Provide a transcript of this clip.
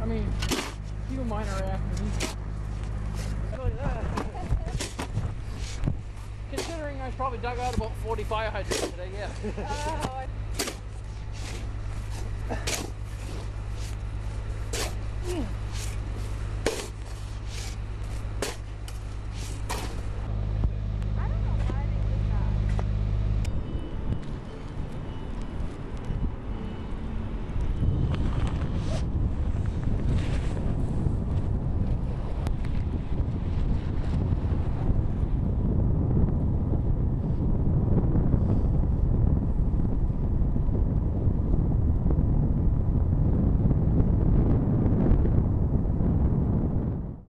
mean, even mine are after me. Considering I probably dug out about 40 fire hydrants today, yeah.